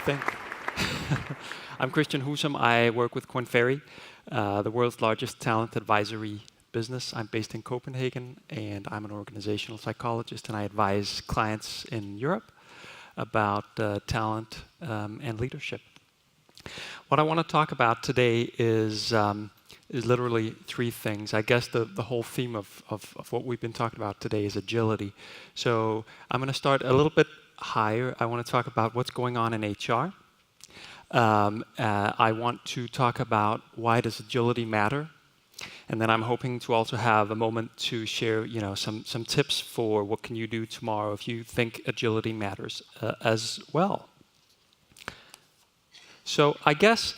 think. I'm Kristian Husum. I work with Korn Ferry, the world's largest talent advisory business. I'm based in Copenhagen, and I'm an organizational psychologist, and I advise clients in Europe about talent and leadership. What I want to talk about today is literally three things. I guess the whole theme of what we've been talking about today is agility. So I'm going to start a little bit higher. I want to talk about what's going on in HR. I want to talk about why does agility matter, and then I'm hoping to also have a moment to share, some tips for what can you do tomorrow if you think agility matters as well. So I guess,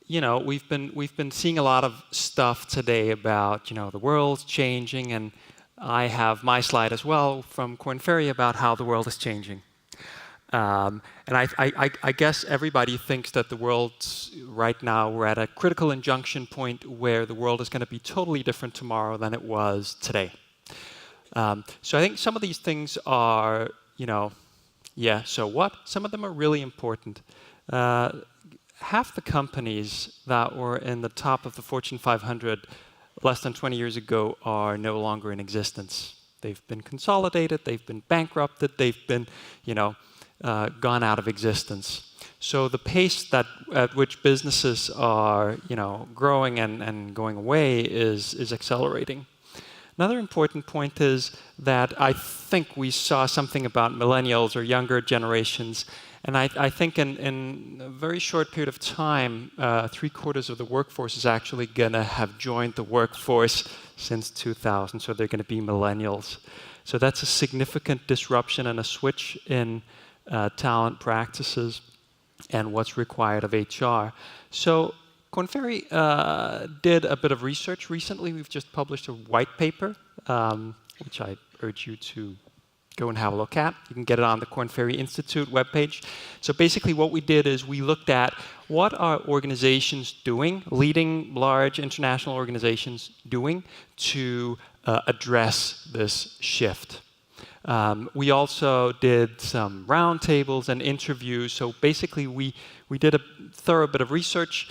we've been seeing a lot of stuff today about, the world's changing, and I have my slide as well from Korn Ferry about how the world is changing. And I guess everybody thinks that the world's right now, we're at a critical injunction point where the world is going to be totally different tomorrow than it was today. So I think some of these things are, so what? Some of them are really important. Half the companies that were in the top of the Fortune 500 less than 20 years ago are no longer in existence. They've been consolidated, they've been bankrupted, they've been, gone out of existence. So the pace at which businesses are, growing and going away is accelerating. Another important point is that I think we saw something about millennials or younger generations, and I think in a very short period of time, 3/4 of the workforce is actually going to have joined the workforce since 2000, so they're going to be millennials. So that's a significant disruption and a switch in talent practices and what's required of HR. So Korn Ferry did a bit of research recently. We've just published a white paper, which I urge you to go and have a look at. You can get it on the Korn Ferry Institute webpage. So basically what we did is we looked at what are organizations doing, leading large international organizations doing to address this shift. We also did some roundtables and interviews. So basically we did a thorough bit of research,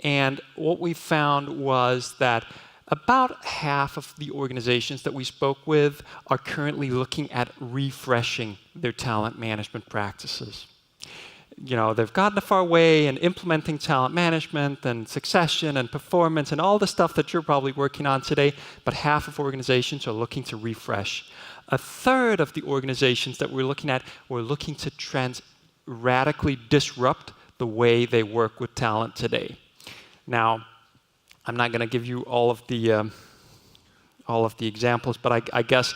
and what we found was that about half of the organizations that we spoke with are currently looking at refreshing their talent management practices. They've gotten a far way in implementing talent management and succession and performance and all the stuff that you're probably working on today, but half of organizations are looking to refresh. A third of the organizations that we're looking at were looking to radically disrupt the way they work with talent today. Now, I'm not going to give you all of the examples, but I guess,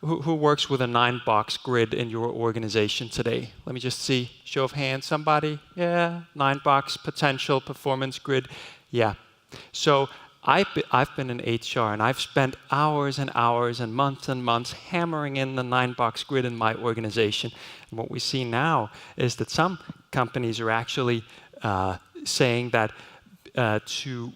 who works with a 9-box grid in your organization today? Let me just see, show of hands, somebody? Yeah, 9-box potential performance grid. Yeah. So I've been in HR, and I've spent hours and hours and months hammering in the 9-box grid in my organization. And what we see now is that some companies are actually saying that to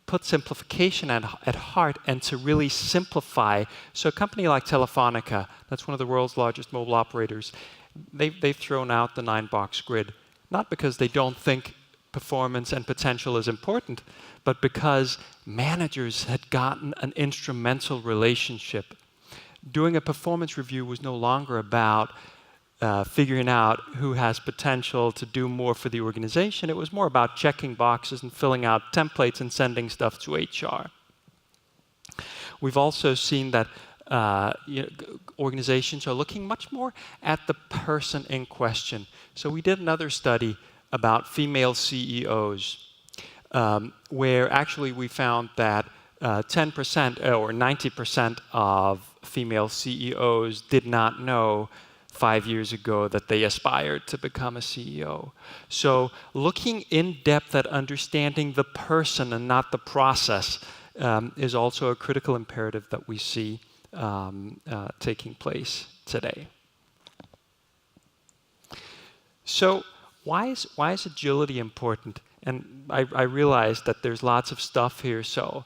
put simplification at heart and to really simplify. So a company like Telefonica, that's one of the world's largest mobile operators, they've thrown out the 9-box grid, not because they don't think performance and potential is important, but because managers had gotten an instrumental relationship. Doing a performance review was no longer about figuring out who has potential to do more for the organization. It was more about checking boxes and filling out templates and sending stuff to HR. We've also seen that organizations are looking much more at the person in question. So we did another study about female CEOs, where actually we found that 10% or 90% of female CEOs did not know 5 years ago that they aspired to become a CEO. So looking in depth at understanding the person and not the process is also a critical imperative that we see taking place today. So why is agility important? And I realize that there's lots of stuff here, so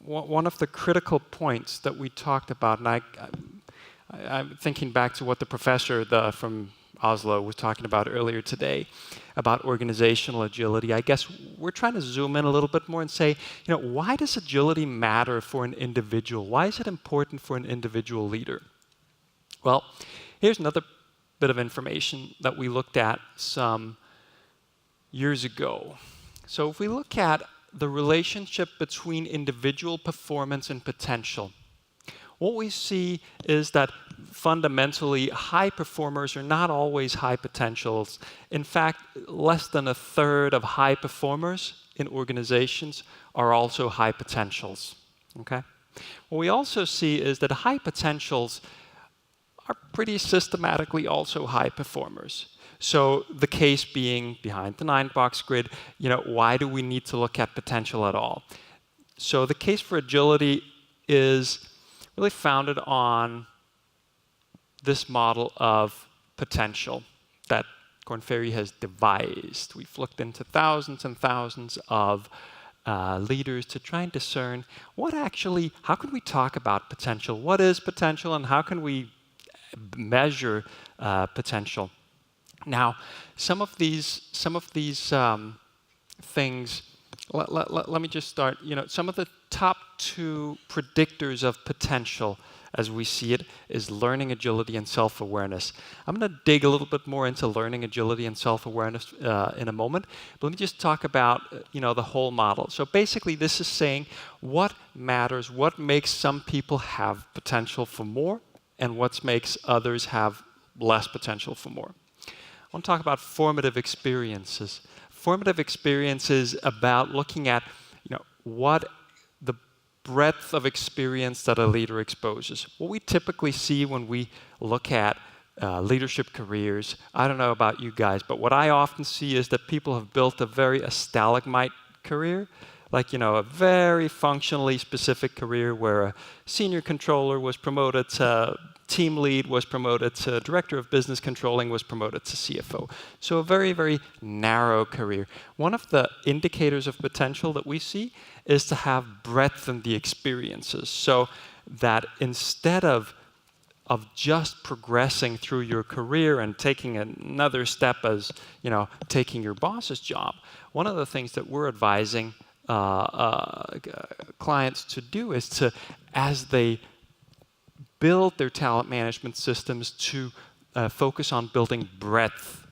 one of the critical points that we talked about, and I'm thinking back to what the professor from Oslo was talking about earlier today, about organizational agility. I guess we're trying to zoom in a little bit more and say, why does agility matter for an individual? Why is it important for an individual leader? Well, here's another bit of information that we looked at some years ago. So if we look at the relationship between individual performance and potential, what we see is that fundamentally high performers are not always high potentials. In fact, less than a third of high performers in organizations are also high potentials. Okay? What we also see is that high potentials are pretty systematically also high performers. So the case being behind the 9-box grid, why do we need to look at potential at all? So the case for agility is really founded on this model of potential that Korn Ferry has devised. We've looked into thousands and thousands of leaders to try and discern how can we talk about potential? What is potential, and how can we measure potential? Now, some of these things. Let me just start. Some of the top 2 predictors of potential, as we see it, is learning agility and self-awareness. I'm going to dig a little bit more into learning agility and self-awareness in a moment. But let me just talk about the whole model. So basically, this is saying what matters, what makes some people have potential for more, and what makes others have less potential for more. I want to talk about formative experiences. Formative experience is about looking at, what the breadth of experience that a leader exposes. What we typically see when we look at leadership careers, I don't know about you guys, but what I often see is that people have built a very stalagmite career, like, a very functionally specific career where a senior controller was promoted to team lead, was promoted to director of business controlling, was promoted to CFO. So a very, very narrow career. One of the indicators of potential that we see is to have breadth in the experiences, so that instead of just progressing through your career and taking another step as, taking your boss's job, one of the things that we're advising clients to do is to, as they build their talent management systems, to focus on building breadth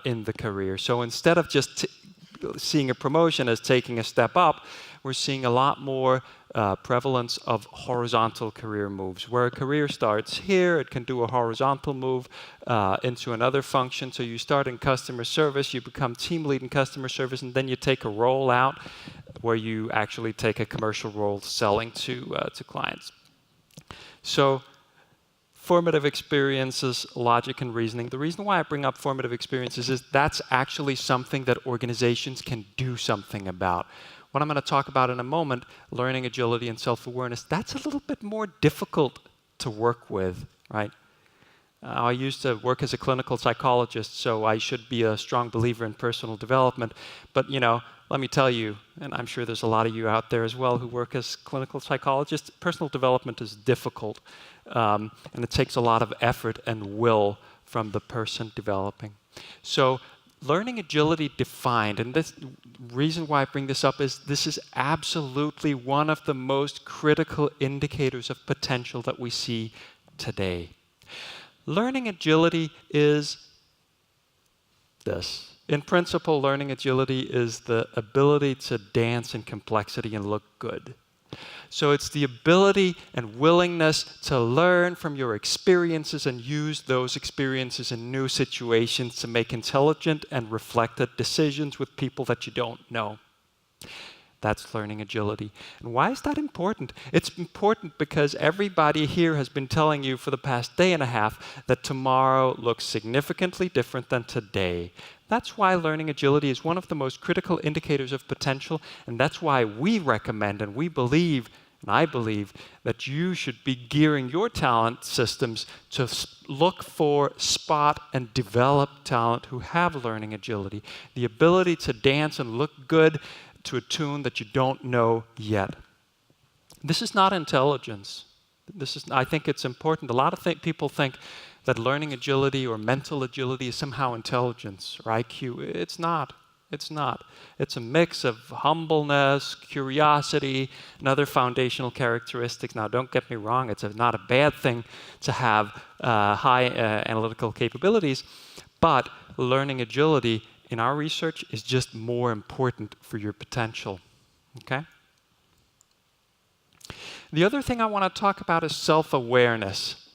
in the career. So instead of just seeing a promotion as taking a step up, we're seeing a lot more prevalence of horizontal career moves, where a career starts here, it can do a horizontal move into another function. So you start in customer service, you become team lead in customer service, and then you take a role out where you actually take a commercial role selling to clients. So formative experiences, logic and reasoning. The reason why I bring up formative experiences is that's actually something that organizations can do something about. What I'm going to talk about in a moment, learning agility and self-awareness, that's a little bit more difficult to work with, right? I used to work as a clinical psychologist, so I should be a strong believer in personal development. But, let me tell you, and I'm sure there's a lot of you out there as well who work as clinical psychologists, personal development is difficult. And it takes a lot of effort and will from the person developing. So learning agility defined, and this reason why I bring this up is this is absolutely one of the most critical indicators of potential that we see today. Learning agility is this. In principle, learning agility is the ability to dance in complexity and look good. So it's the ability and willingness to learn from your experiences and use those experiences in new situations to make intelligent and reflected decisions with people that you don't know. That's learning agility. And why is that important? It's important because everybody here has been telling you for the past day and a half that tomorrow looks significantly different than today. That's why learning agility is one of the most critical indicators of potential, and that's why we recommend and we believe, and I believe, that you should be gearing your talent systems to look for, spot, and develop talent who have learning agility, the ability to dance and look good to a tune that you don't know yet. This is not intelligence. I think it's important. A lot of people think, that learning agility or mental agility is somehow intelligence or IQ. It's not. It's not. It's a mix of humbleness, curiosity, and other foundational characteristics. Now, don't get me wrong, it's not a bad thing to have high analytical capabilities, but learning agility in our research is just more important for your potential. Okay? The other thing I want to talk about is self-awareness.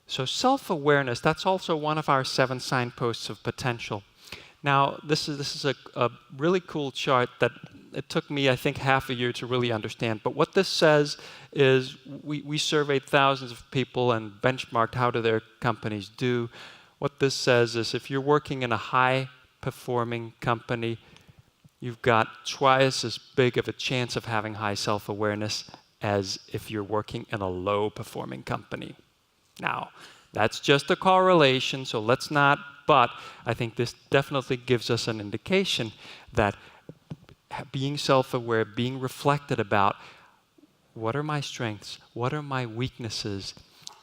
So self-awareness, that's also one of our 7 signposts of potential. Now, this is a really cool chart that it took me, I think, half a year to really understand. But what this says is we surveyed thousands of people and benchmarked how do their companies do. What this says is if you're working in a high-performing company, you've got twice as big of a chance of having high self-awareness as if you're working in a low-performing company. Now, that's just a correlation, so let's not, but I think this definitely gives us an indication that being self-aware, being reflected about what are my strengths, what are my weaknesses,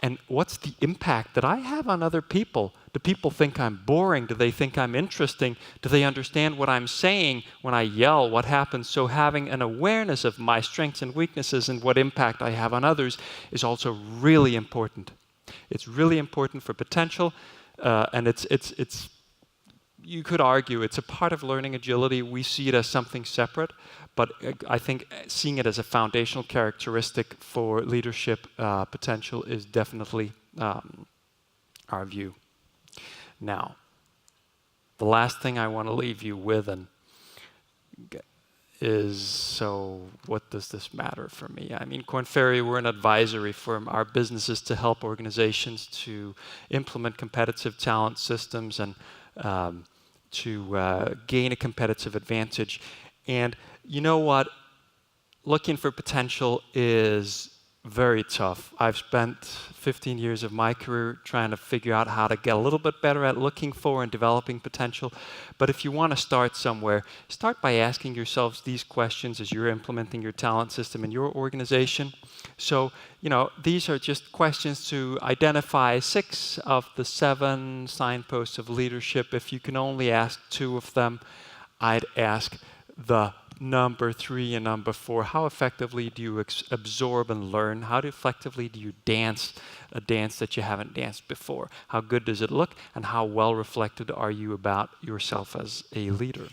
and what's the impact that I have on other people? Do people think I'm boring? Do they think I'm interesting? Do they understand what I'm saying when I yell? What happens? So having an awareness of my strengths and weaknesses and what impact I have on others is also really important. It's really important for potential, and it's you could argue it's a part of learning agility. We see it as something separate, but I think seeing it as a foundational characteristic for leadership potential is definitely our view. Now, the last thing I want to leave you with is, so what does this matter for me? I mean, Korn Ferry, we're an advisory firm. Our business is to help organizations to implement competitive talent systems and to gain a competitive advantage. And you know what? Looking for potential is very tough. I've spent 15 years of my career trying to figure out how to get a little bit better at looking for and developing potential. But if you want to start somewhere, start by asking yourselves these questions as you're implementing your talent system in your organization. So, you know, these are just questions to identify 6 of the 7 signposts of leadership. If you can only ask 2 of them, I'd ask the number 3 and number 4. How effectively do you absorb and learn? How effectively do you dance a dance that you haven't danced before? How good does it look? And how well reflected are you about yourself as a leader?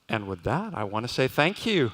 And with that, I want to say thank you.